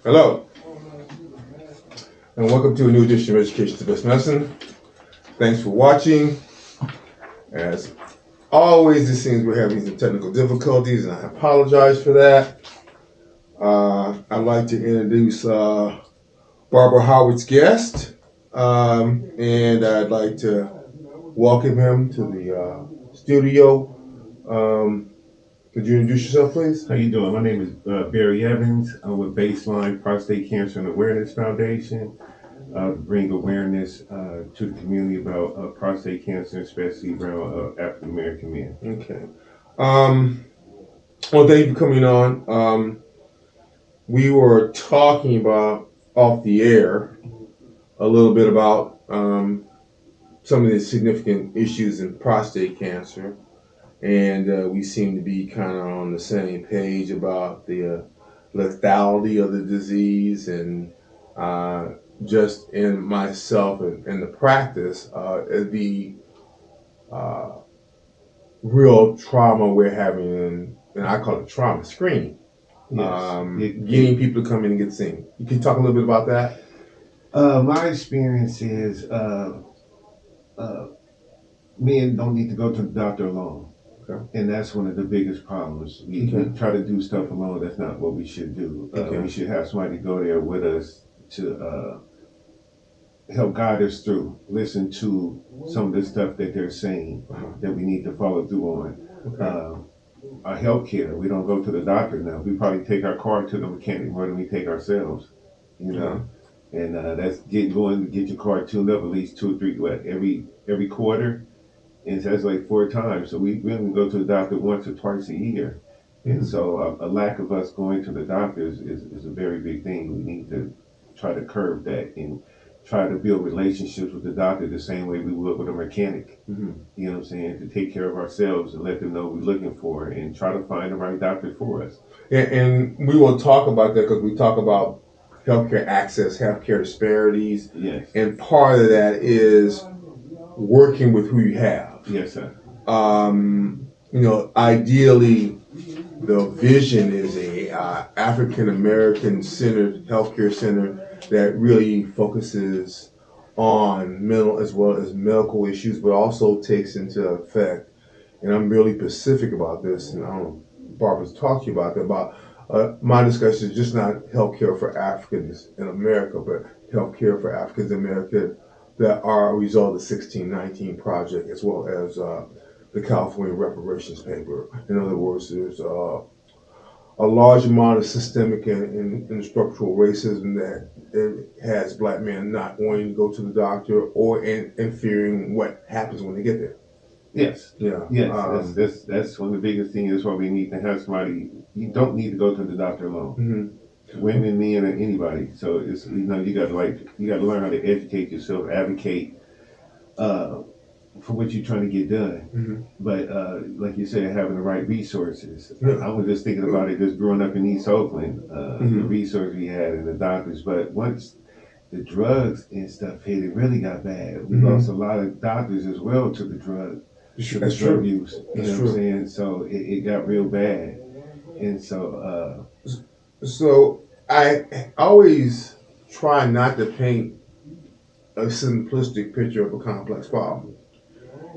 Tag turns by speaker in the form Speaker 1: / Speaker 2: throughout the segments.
Speaker 1: Hello, and welcome to a new edition of Education to Best Medicine. Thanks for watching. As always, it seems we're having some technical difficulties, and I apologize for that. I'd like to introduce Barbara Howard's guest, and I'd like to welcome him to the studio. Could you introduce yourself, please?
Speaker 2: How you doing? My name is Barry Evans. I'm with Baseline Prostate Cancer and Awareness Foundation. Bring awareness to the community about prostate cancer, especially around African American men.
Speaker 1: Okay. Well, thank you for coming on. We were talking about off the air a little bit about some of the significant issues in prostate cancer, and we seem to be kind of on the same page about the lethality of the disease, and just in myself and the practice, the real trauma we're having, and I call it trauma screening.
Speaker 2: Yes.
Speaker 1: Getting people to come in and get seen. You can talk a little bit about that?
Speaker 2: My experience is men don't need to go to the doctor alone.
Speaker 1: Okay.
Speaker 2: And that's one of the biggest problems. We try to do stuff alone. That's not what we should do. We should have somebody go there with us to help guide us through, listen to some of the stuff that they're saying that we need to follow through on.
Speaker 1: Okay.
Speaker 2: Our health care, we don't go to the doctor now. We probably take our car to the mechanic more than we take ourselves, you know. And that's going to get your car tuned up at least 2 or 3, every quarter. And that's like 4 times. So we only go to the doctor once or twice a year. And so a lack of us going to the doctors is a very big thing. We need to try to curb that and try to build relationships with the doctor the same way we would with a mechanic. You know what I'm saying? To take care of ourselves and let them know what we're looking for and try to find the right doctor for us.
Speaker 1: And we will talk about that because we talk about healthcare access, healthcare disparities.
Speaker 2: Yes.
Speaker 1: And part of that is working with who you have.
Speaker 2: Yes, sir.
Speaker 1: Ideally, the vision is a African American centered healthcare center that really focuses on mental as well as medical issues, but also takes into effect, and I'm really specific about this, and I don't know if Barbara's talked to you about that, about my discussion is just not healthcare for Africans in America, but healthcare for Africans in America that are a result of the 1619 Project, as well as the California reparations paper. In other words, there's a large amount of systemic and structural racism that it has black men not wanting to go to the doctor or in fearing what happens when they get there.
Speaker 2: Yes.
Speaker 1: Yeah.
Speaker 2: Yes. That's one of the biggest things. That's why we need to have somebody. You don't need to go to the doctor alone. Women, men, or anybody. So it's you got to learn how to educate yourself, advocate for what you're trying to get done. But like you said, having the right resources. I was just thinking about it just growing up in East Oakland, the resources we had and the doctors. But once the drugs and stuff hit, it really got bad. We lost a lot of doctors as well to the drug use. You know what I'm saying? So it got real bad. And so
Speaker 1: I always try not to paint a simplistic picture of a complex problem.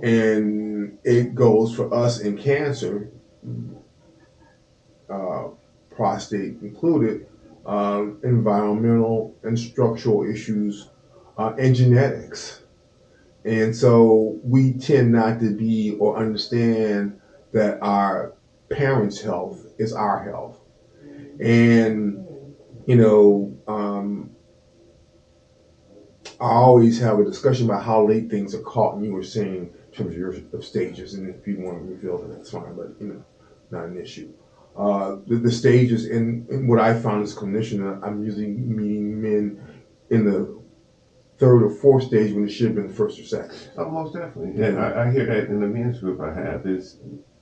Speaker 1: And it goes for us in cancer, prostate included, environmental and structural issues, and genetics. And so we tend not to be or understand that our parents' health is our health. And, I always have a discussion about how late things are caught, and you were saying in terms of your stages, and if you want to reveal that, that's fine, but not an issue. The stages, and what I found as a clinician, I'm usually meeting men in the 3rd or 4th stage when it should have been the 1st or 2nd.
Speaker 2: Oh, most definitely. And I hear that in the men's group I have.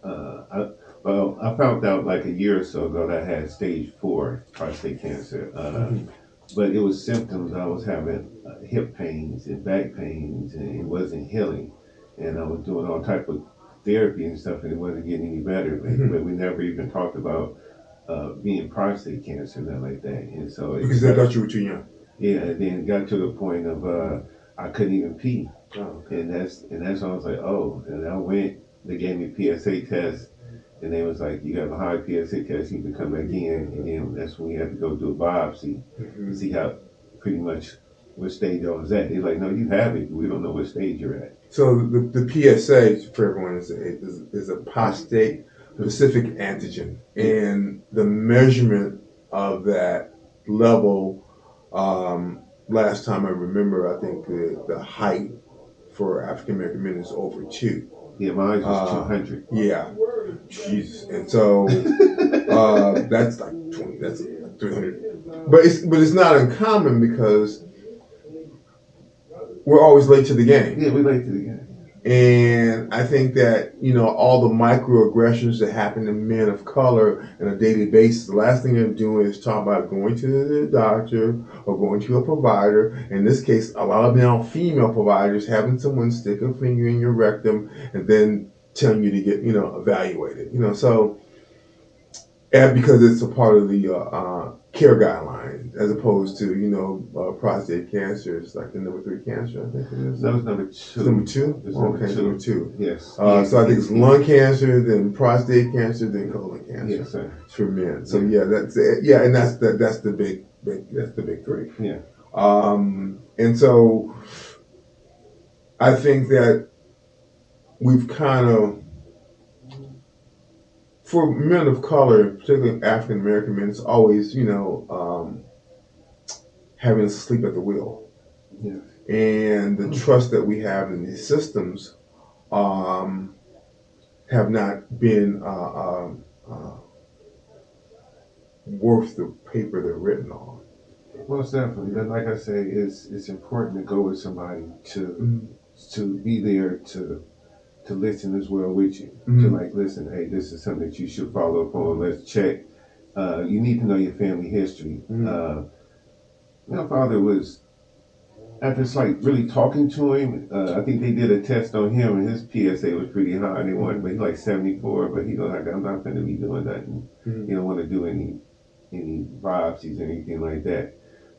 Speaker 2: I found out like a year or so ago that I had stage 4 prostate cancer. But it was symptoms. I was having hip pains and back pains, and it wasn't healing. And I was doing all type of therapy and stuff, and it wasn't getting any better. But we never even talked about being prostate cancer and that like that. And so
Speaker 1: Because they thought you were too young.
Speaker 2: yeah, and then it got to the point of I couldn't even pee,
Speaker 1: Oh, okay.
Speaker 2: and that's when I was like, oh, and I went. They gave me a PSA test, and they was like, you have a high PSA test, you can come back in, and then that's when we had to go do a biopsy to see how pretty much what stage I was at. They're like, no, you have it. We don't know what stage you're at.
Speaker 1: So the PSA for everyone is a prostate specific antigen, and the measurement of that level. Last time I remember, I think the height for African American men is over 2.
Speaker 2: Yeah, mine was 200.
Speaker 1: Yeah, Jesus, and so that's like 20. That's like 300. But it's not uncommon because we're always late to the game.
Speaker 2: Yeah, we're late to the game.
Speaker 1: And I think that, all the microaggressions that happen to men of color on a daily basis, the last thing they're doing is talk about going to the doctor or going to a provider. In this case, a lot of now female providers having someone stick a finger in your rectum and then telling you to get, evaluated. So, and because it's a part of the care guidelines, as opposed to, prostate cancer is like the number 3 cancer, I think it is.
Speaker 2: That was number 2.
Speaker 1: It's number 2?
Speaker 2: It's
Speaker 1: number 2.
Speaker 2: Yes.
Speaker 1: So I think it's lung cancer, then prostate cancer, then colon cancer.
Speaker 2: Yes, sir.
Speaker 1: For men. So yeah, that's it. Yeah, and that's the big that's the big 3.
Speaker 2: Yeah.
Speaker 1: And so I think that we've kind of, for men of color, particularly African American men, it's always, having to sleep at the wheel.
Speaker 2: Yeah.
Speaker 1: And the trust that we have in these systems have not been worth the paper they're written on.
Speaker 2: Most definitely. But like I say, it's important to go with somebody to be there to listen as well with you. To like, listen, hey, this is something that you should follow up on. Let's check. You need to know your family history. My father was, after it's like really talking to him, I think they did a test on him and his PSA was pretty high. They wanted, but he's like 74, but he was like, I'm not going to be doing nothing. He don't want to do any biopsies or anything like that.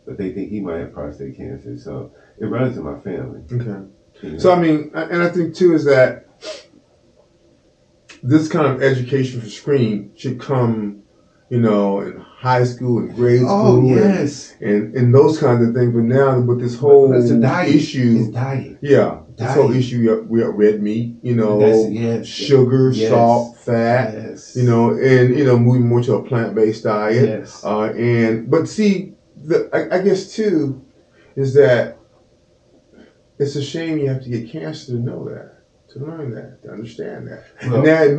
Speaker 2: But they think he might have prostate cancer. So it runs in my family.
Speaker 1: Okay. So, I mean, and I think too is that this kind of education for screening should come, in high school and grade school.
Speaker 2: Oh, yes.
Speaker 1: And those kinds of things. But now with this whole issue.
Speaker 2: It's diet.
Speaker 1: Yeah. This whole issue, we have red meat, sugar, salt, fat, and, moving more to a plant-based diet.
Speaker 2: Yes.
Speaker 1: But see, I guess too, is that it's a shame you have to get cancer to know that. To learn that, to understand that. Well, now it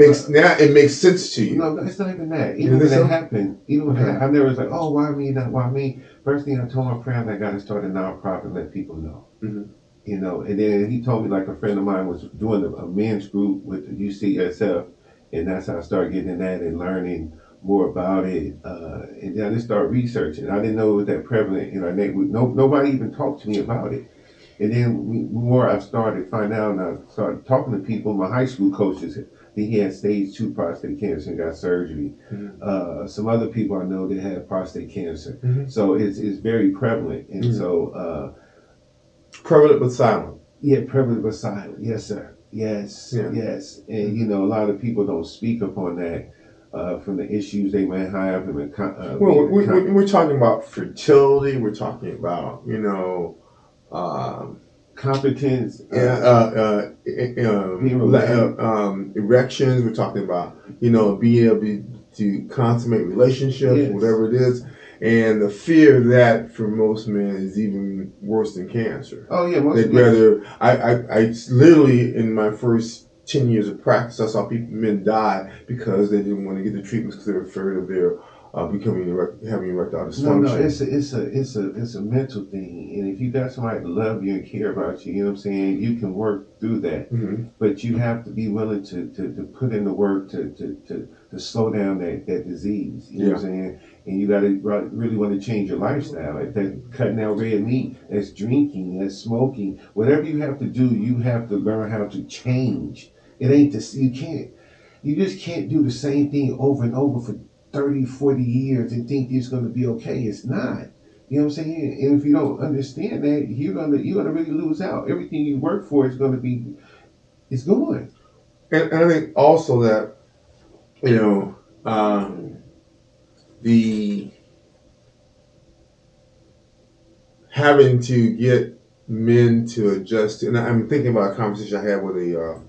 Speaker 1: makes sense to you.
Speaker 2: No, it's not even that. Even when that happened, I never was like, oh, why me, not why me. First thing I told my friend, I got to start a nonprofit and let people know. And then he told me, like, a friend of mine was doing a men's group with the UCSF, and that's how I started getting in that and learning more about it. And then I just started researching. I didn't know it was that prevalent in our neighborhood. Nobody even talked to me about it. And then the more I started finding out, and I started talking to people, my high school coaches, he had stage 2 prostate cancer and got surgery. Some other people I know that had prostate cancer. So it's very prevalent. And so...
Speaker 1: prevalent but silent.
Speaker 2: Yeah, prevalent but silent. Yes, sir. Yes, yes. And, a lot of people don't speak upon that from the issues they might have.
Speaker 1: We're talking about fertility. We're talking about,
Speaker 2: competence,
Speaker 1: erections. We're talking about being able to consummate relationships, whatever it is, and the fear of that for most men is even worse than cancer.
Speaker 2: Oh yeah,
Speaker 1: they'd rather. I literally in my first 10 years of practice, I saw men die because they didn't want to get the treatments because they were afraid of their having erectile dysfunction.
Speaker 2: No, it's a mental thing, and if you got somebody to love you and care about you, you know what I'm saying, you can work through that. But you have to be willing to put in the work to slow down that disease. You know what I'm saying, and you got to really want to change your lifestyle. If that's cutting out red meat, that's drinking, that's smoking, whatever you have to do, you have to learn how to change. It ain't you just can't do the same thing over and over for 30, 40 years and think it's going to be okay. It's not. You know what I'm saying? And if you don't understand that, you're gonna really lose out. Everything you work for is gonna be, it's going.
Speaker 1: And I think also that, you know, the having to get men to adjust, and I'm thinking about a conversation I had with a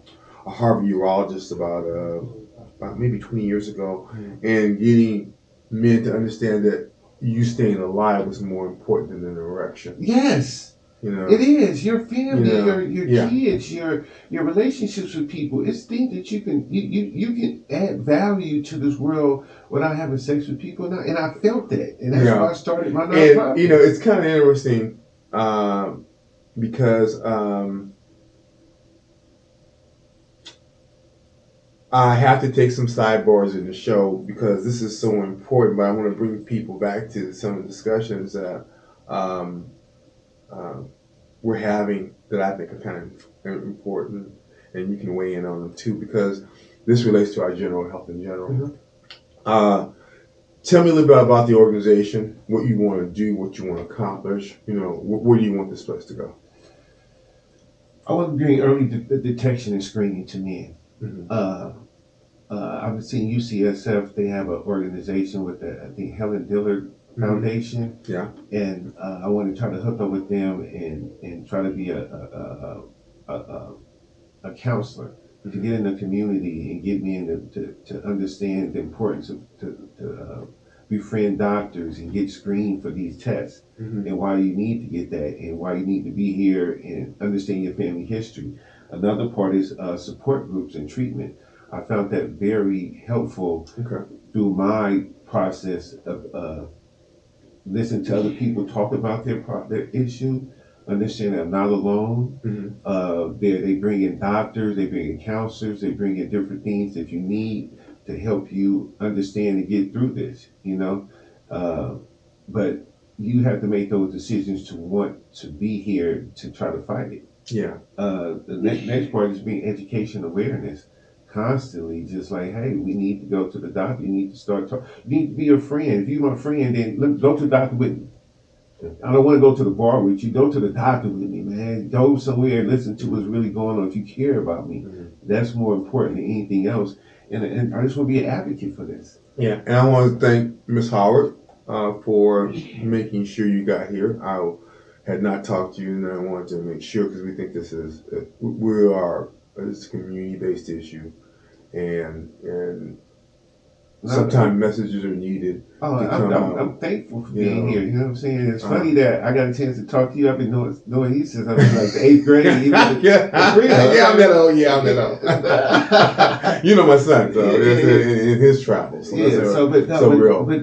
Speaker 1: Harvard urologist about maybe 20 years ago, and getting men to understand that you staying alive was more important than an erection.
Speaker 2: Yes.
Speaker 1: You know,
Speaker 2: it is your family,
Speaker 1: yeah.
Speaker 2: kids, your relationships with people. It's things that you can add value to this world without having sex with people. And I felt that, and that's why I started my nonprofit.
Speaker 1: And you know, it's kind of interesting because I have to take some sidebars in the show because this is so important. But I want to bring people back to some of the discussions that we're having that I think are kind of important, and you can weigh in on them too because this relates to our general health in general. Tell me a little bit about the organization, what you want to do, what you want to accomplish. You know, where do you want this place to go?
Speaker 2: I want to bring early detection and screening to men. I've seen UCSF. They have an organization with I think Helen Dillard Foundation.
Speaker 1: Yeah.
Speaker 2: And I want to try to hook up with them and try to be a counselor to get in the community and get men to understand the importance of to befriend doctors and get screened for these tests and why you need to get that and why you need to be here and understand your family history. Another part is support groups and treatment. I found that very helpful through my process of listening to other people talk about their issue, understand that I'm not alone. They bring in doctors, they bring in counselors, they bring in different things that you need to help you understand and get through this, you know. But you have to make those decisions to want to be here to try to fight it.
Speaker 1: Yeah.
Speaker 2: The next part is being education awareness. Constantly, just like, hey, we need to go to the doctor. You need to start talking. You need to be a friend. If you're my friend, then go to the doctor with me. I don't want to go to the bar with you. Go to the doctor with me, man. Go somewhere and listen to what's really going on. If you care about me, that's more important than anything else. And I just want to be an advocate for this.
Speaker 1: Yeah, and I want to thank Ms. Howard for making sure you got here. I had not talked to you, and I wanted to make sure because we think it's a community-based issue, and sometimes messages are needed.
Speaker 2: I'm thankful for being here. You know what I'm saying? It's funny that I got a chance to talk to you. I've been knowing you since I was like the 8th grade. I'm
Speaker 1: that old. You know my son, so in his travels. So
Speaker 2: but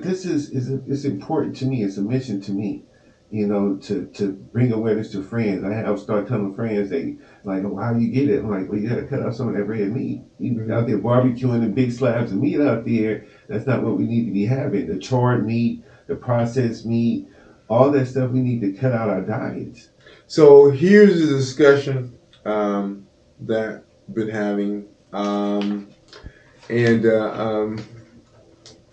Speaker 2: this is important to me. It's a mission to me. You know, to bring awareness to friends. I'll start telling friends, they like, oh, how do you get it? I'm like, well, you got to cut out some of that red meat. You out there barbecuing the big slabs of meat out there. That's not what we need to be having. The charred meat, the processed meat, all that stuff we need to cut out our diets.
Speaker 1: So here's the discussion that we've been having.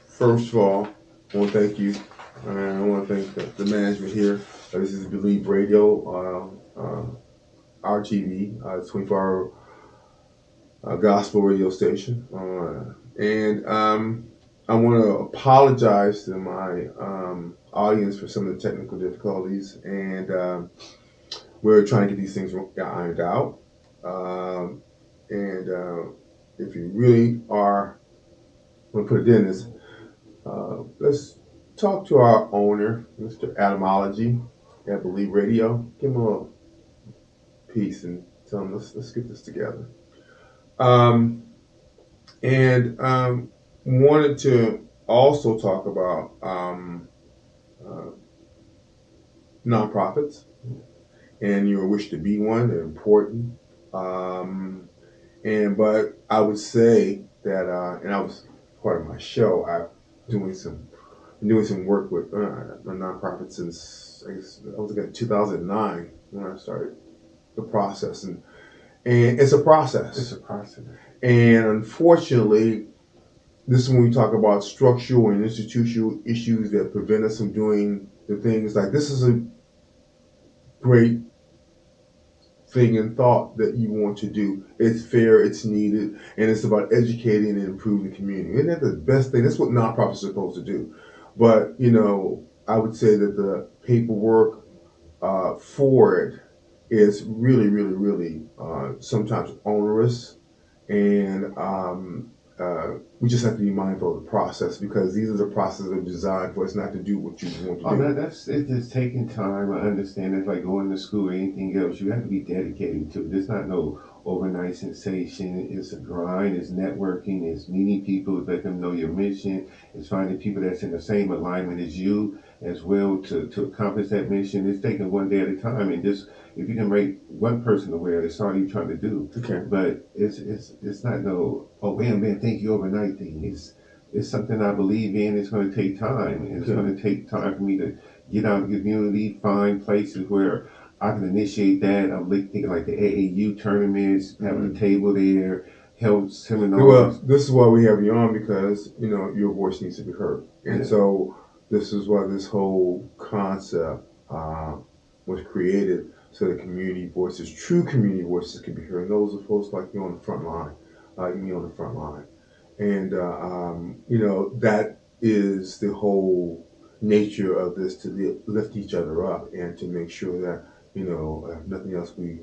Speaker 1: First of all, I want to thank you. I want to thank the management here. This is Believe Radio, RTV, 24-hour gospel radio station. And I want to apologize to my audience for some of the technical difficulties. And we're trying to get these things ironed out. If you really are, I'm going to put it in this, let's talk to our owner, Mr. Adamology at Believe Radio. Give him a little piece and tell him let's get this together. Wanted to also talk about nonprofits and your wish to be one. They're important. But I would say that, and I was part of my show. I'm doing some work with a nonprofit since I guess I was in 2009 when I started the process, and it's a process.
Speaker 2: It's a process.
Speaker 1: And unfortunately, this is when we talk about structural and institutional issues that prevent us from doing the things. Like, this is a great thing and thought that you want to do. It's fair, it's needed, and it's about educating and improving the community. Isn't that the best thing? That's what nonprofits are supposed to do. But, I would say that the paperwork for it is really, really, really sometimes onerous, and we just have to be mindful of the process, because these are the processes that are designed for us not to do what you want to do.
Speaker 2: That's it's just taking time. I understand it's like going to school or anything else. You have to be dedicated to it. It's not no overnight sensation. It's a grind. It's networking. It's meeting people. It's letting them know your mission. It's finding people that's in the same alignment as you as well to accomplish that mission. It's taking one day at a time, and just if you can make one person aware, that's all you're trying to do.
Speaker 1: Okay.
Speaker 2: But it's not no man, thank you overnight thing. It's something I believe in. It's going to take time. It's going to take time for me to get out in the community, find places where I can initiate that. I'm thinking like the AAU tournaments, having a table there, help seminars.
Speaker 1: Well, this is why we have you on, because your voice needs to be heard, and
Speaker 2: Yeah.
Speaker 1: so this is why this whole concept was created, so that community voices, true community voices, can be heard. And those are folks like you on the front line, like me on the front line. And, that is the whole nature of this, to lift each other up and to make sure that, if nothing else, we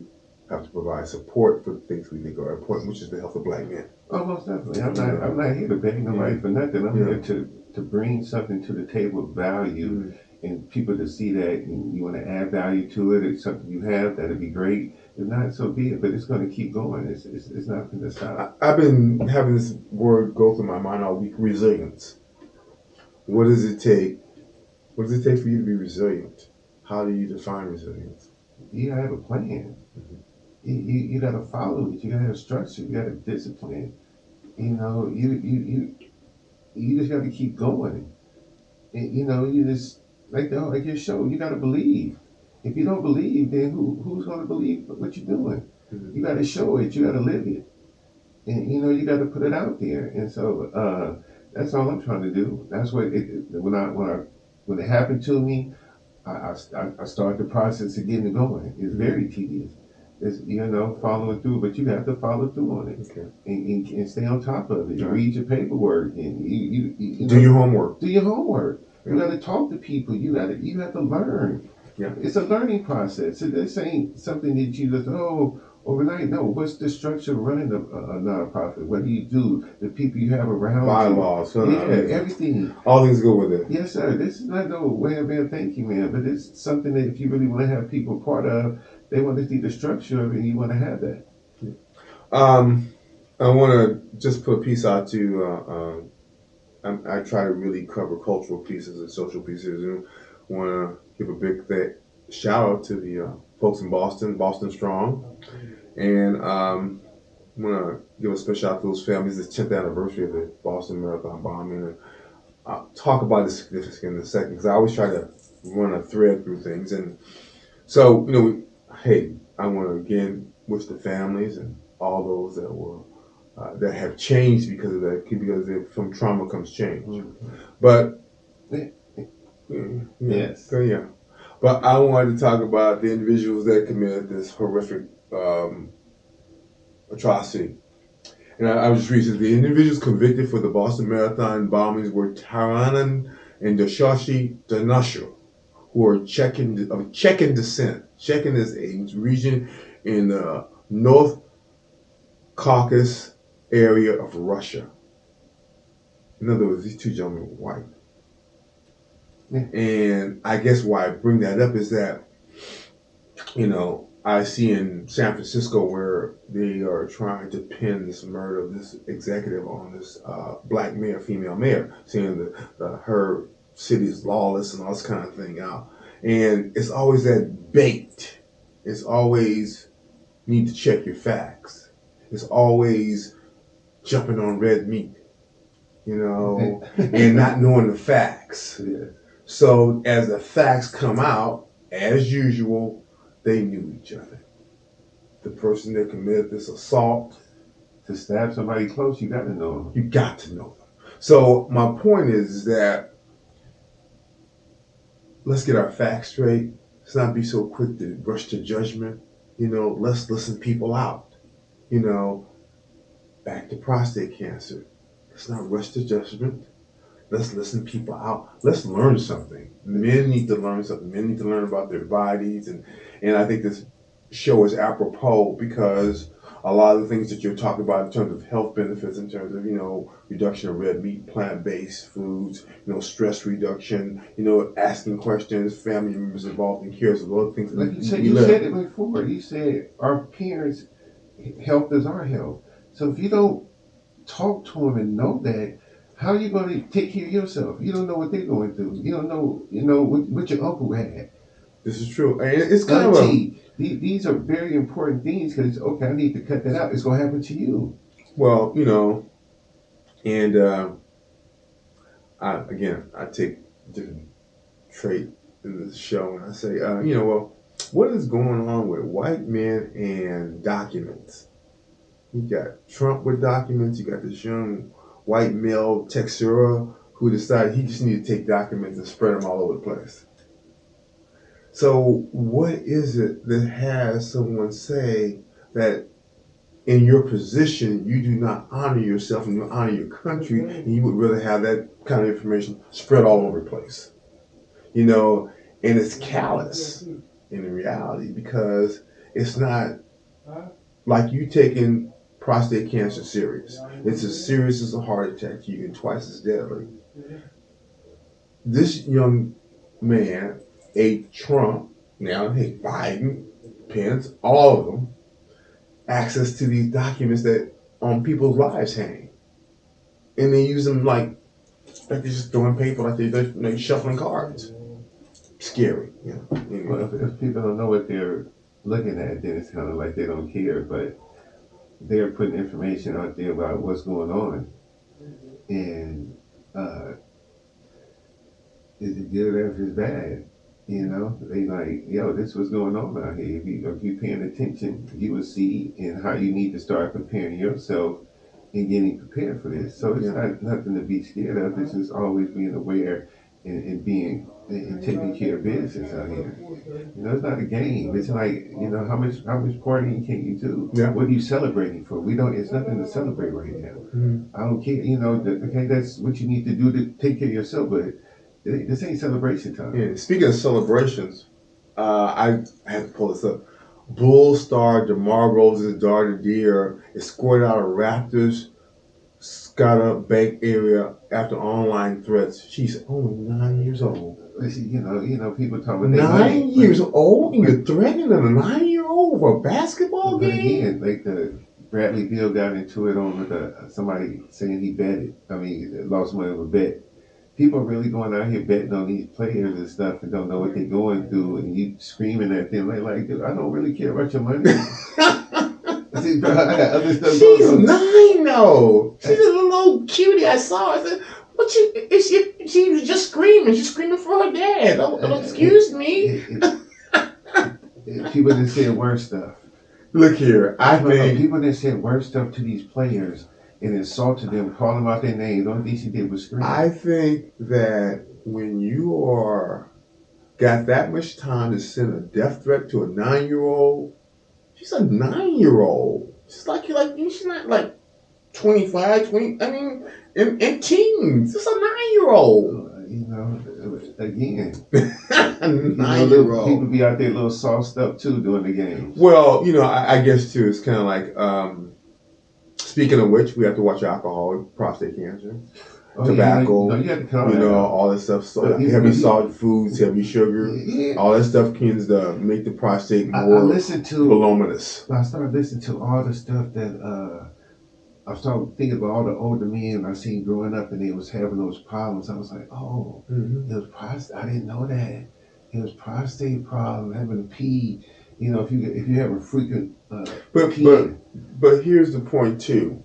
Speaker 1: have to provide support for the things we think are important, which is the health of Black men.
Speaker 2: Oh, most definitely. I'm not here to beg nobody for nothing. I'm here to bring something to the table of value, and people to see that, and you want to add value to it. It's something you have, that'd be great. If not, so be it. But it's going to keep going. It's not going to stop.
Speaker 1: I've been having this word go through my mind all week: resilience. What does it take? What does it take for you to be resilient? How do you define resilience?
Speaker 2: You gotta have a plan. You gotta follow it. You gotta have structure. You gotta have discipline. You just gotta keep going. And, you just like your show. You gotta believe. If you don't believe, then who's gonna believe what you're doing? You gotta show it. You gotta live it, and you gotta put it out there. And so that's all I'm trying to do. That's what when it happened to me, I started the process of getting it going. It's very tedious. It's following through, but you have to follow through on it,
Speaker 1: Okay.
Speaker 2: and stay on top of it. Read your paperwork, and you
Speaker 1: do your homework.
Speaker 2: Do your homework. Yeah. You got to talk to people. You have to learn.
Speaker 1: Yeah.
Speaker 2: It's a learning process. This ain't something that you just overnight. No, what's the structure of running a nonprofit? What do you do? The people you have around
Speaker 1: bylaws,
Speaker 2: you. Everything.
Speaker 1: All things go with it.
Speaker 2: Yes, sir. This is not no way of being thank you, man, but it's something that if you really want to have people part of, they want to see the structure of it, and you want to have that.
Speaker 1: I want to just put a piece out to. I try to really cover cultural pieces and social pieces, and want to give a big shout out to the folks in Boston Strong, and want to give a special shout out to those families. It's the 10th anniversary of the Boston Marathon bombing, and I'll talk about the significance in a second, because I always try to run a thread through things. And so, hey, I want to again wish the families and all those that were that have changed because of that, because from trauma comes change. Mm-hmm. But
Speaker 2: yes,
Speaker 1: yeah. But I wanted to talk about the individuals that committed this horrific atrocity. And I was just reading, the individuals convicted for the Boston Marathon bombings were Taranan and Dashashi Danasho, who are Chechen descent. Chechen is a region in the North Caucasus area of Russia. In other words, these two gentlemen were white. Yeah. And I guess why I bring that up is that, I see in San Francisco where they are trying to pin this murder of this executive on this black mayor, female mayor, saying that her city is lawless and all this kind of thing out. And it's always that bait. It's always need to check your facts. It's always jumping on red meat, and not knowing the facts.
Speaker 2: Yeah.
Speaker 1: So as the facts come out, as usual, they knew each other. The person that committed this assault.
Speaker 2: To stab somebody close, you got to know them.
Speaker 1: You got to know them. So my point is that let's get our facts straight. Let's not be so quick to rush to judgment. Let's listen people out. You know, back to prostate cancer. Let's not rush to judgment. Let's listen people out. Let's learn something. Men need to learn something. Men need to learn about their bodies, and I think this show is apropos because a lot of the things that you're talking about in terms of health benefits, in terms of reduction of red meat, plant-based foods, stress reduction, asking questions, family members involved in cares of other things.
Speaker 2: Like you said it before. You said our parents' health is our health. So if you don't talk to them and know that, how are you going to take care of yourself? You don't know what they're going through. You don't know, what your uncle had.
Speaker 1: This is true. And it's kind of
Speaker 2: these are very important things because, okay, I need to cut that out. It's going to happen to you.
Speaker 1: Well, and I take different trait in this show and I say, what is going on with white men and documents? You got Trump with documents. You got this young white male Texura who decided he just needed to take documents and spread them all over the place. So what is it that has someone say that in your position you do not honor yourself and you honor your country and you would rather have that kind of information spread all over the place? And it's callous in reality because it's not like you taking prostate cancer serious. It's as serious as a heart attack to you and twice as deadly. This young man ate Trump, now hey, Biden, Pence, all of them, access to these documents that on people's lives hang. And they use them like they're just throwing paper, like they're shuffling cards. Scary. Anyway.
Speaker 2: Well, if people don't know what they're looking at, then it's kind of like they don't care, but they're putting information out there about what's going on. And is it good or if it's bad? They like, this was going on out here. If you paying attention, you will see and how you need to start preparing yourself and getting prepared for this. So it's not nothing to be scared of. It's just always being aware and being and taking care of business out here. It's not a game. It's like, how much partying can you do?
Speaker 1: Yeah.
Speaker 2: What are you celebrating for? It's nothing to celebrate right now. Mm-hmm. I don't care. Okay, that's what you need to do to take care of yourself, but this ain't celebration time.
Speaker 1: Yeah. Speaking of celebrations, I had to pull this up. Bull star DeMar Rose's daughter Deer escorted out of Raptors Scotta Bank area after online threats. She's only 9 years old.
Speaker 2: People talk about
Speaker 1: 9 years old, and you're threatening a 9-year-old over a basketball game.
Speaker 2: Again, like the Bradley Beal got into it on with somebody saying he betted. Lost money on a bet. People are really going out here betting on these players and stuff and don't know what they're going through, and you screaming at them like, dude, I don't really care about your money. See, bro, I got other stuff
Speaker 1: going on. She's 9 though. She's a little cutie. I saw her. I said, what she was just screaming. She's screaming for her dad. Oh, excuse me.
Speaker 2: People didn't say worse stuff.
Speaker 1: Look here, I think
Speaker 2: people that said worse stuff to these players and insulted them, called them out their names. The only thing she did was scream.
Speaker 1: I think that when you got that much time to send a death threat to a 9-year-old, she's a 9-year-old. She's she's not like 25, 20. In teens. It's a 9-year-old.
Speaker 2: Again,
Speaker 1: 9-year-old.
Speaker 2: People be out there a little sauced up too during the games.
Speaker 1: Well, I guess too. It's kind of like. Speaking of which, we have to watch alcohol, prostate cancer, tobacco, all that stuff. So heavy salt foods, heavy sugar, all that stuff tends to make the prostate more voluminous.
Speaker 2: I started listening to all the stuff that I started thinking about all the older men I seen growing up, and they was having those problems. I was like, oh, it was prostate. I didn't know that. It was prostate problem, having to pee. If you have a frequent
Speaker 1: but here's the point too.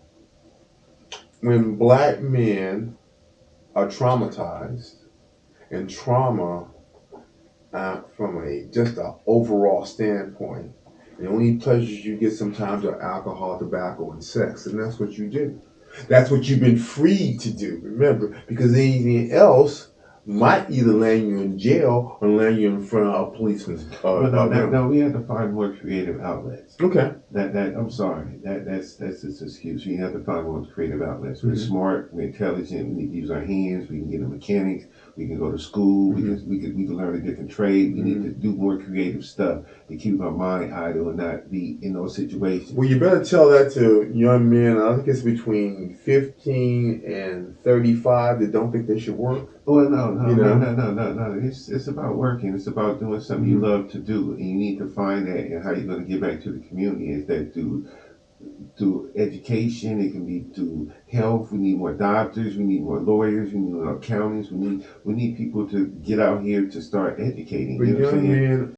Speaker 1: When black men are traumatized, and trauma from just an overall standpoint, the only pleasures you get sometimes are alcohol, tobacco, and sex, and that's what you do. That's what you've been freed to do. Remember, because anything else might either land you in jail or land you in front of a policeman's.
Speaker 2: But no, we have to find more creative outlets.
Speaker 1: Okay.
Speaker 2: That I'm sorry. That's just an excuse. We have to find more creative outlets. We're smart. We're intelligent. We need to use our hands. We can get a mechanics. We can go to school. We can learn a different trade. We need to do more creative stuff to keep our mind idle and not be in those situations.
Speaker 1: Well, you better tell that to young men. I think it's between 15 and 35 that don't think they should work.
Speaker 2: Well, no. It's about working. It's about doing something you love to do, and you need to find that. And how you're going to get back to the community is that through education. It can be through health. We need more doctors. We need more lawyers. We need more accountants. We need people to get out here to start educating.
Speaker 1: But
Speaker 2: you know what I'm saying?
Speaker 1: Man,